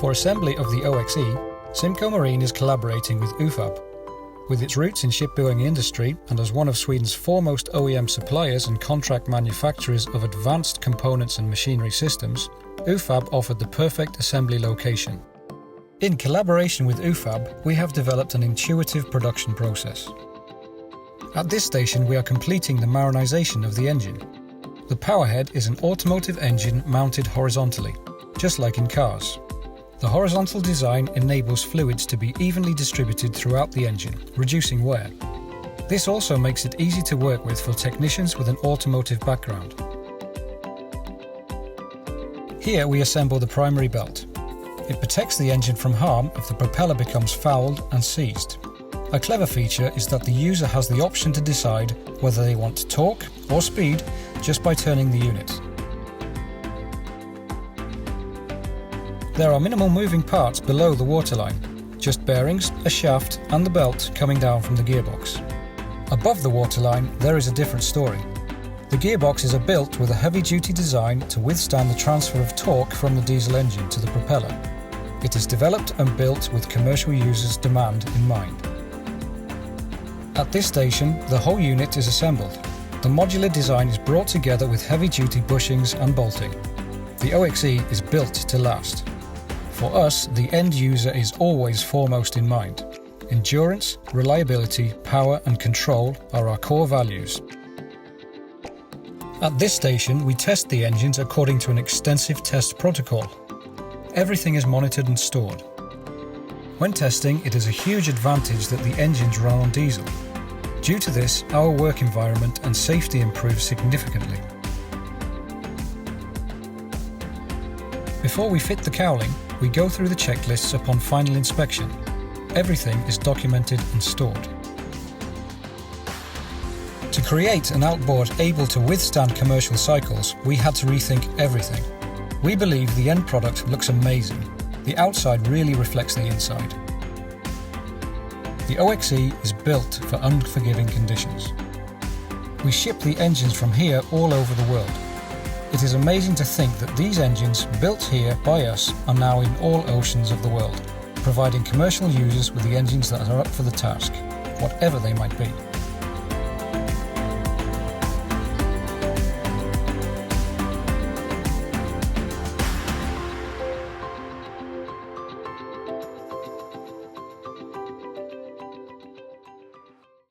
For assembly of the OXE, Simco Marine is collaborating with UFAB. With its roots in shipbuilding industry and as one of Sweden's foremost OEM suppliers and contract manufacturers of advanced components and machinery systems, UFAB offered the perfect assembly location. In collaboration with UFAB, we have developed an intuitive production process. At this station, we are completing the marinization of the engine. The Powerhead is an automotive engine mounted horizontally, just like in cars. The horizontal design enables fluids to be evenly distributed throughout the engine, reducing wear. This also makes it easy to work with for technicians with an automotive background. Here we assemble the primary belt. It protects the engine from harm if the propeller becomes fouled and seized. A clever feature is that the user has the option to decide whether they want torque or speed just by turning the unit. There are minimal moving parts below the waterline, just bearings, a shaft and the belt coming down from the gearbox. Above the waterline there is a different story. The gearboxes are built with a heavy-duty design to withstand the transfer of torque from the diesel engine to the propeller. It is developed and built with commercial users' demand in mind. At this station, the whole unit is assembled. The modular design is brought together with heavy-duty bushings and bolting. The OXE is built to last. For us, the end user is always foremost in mind. Endurance, reliability, power and control are our core values. At this station, we test the engines according to an extensive test protocol. Everything is monitored and stored. When testing, it is a huge advantage that the engines run on diesel. Due to this, our work environment and safety improve significantly. Before we fit the cowling, we go through the checklists upon final inspection. Everything is documented and stored. To create an outboard able to withstand commercial cycles, we had to rethink everything. We believe the end product looks amazing. The outside really reflects the inside. The OXE is built for unforgiving conditions. We ship the engines from here all over the world. It is amazing to think that these engines, built here by us, are now in all oceans of the world, providing commercial users with the engines that are up for the task, whatever they might be.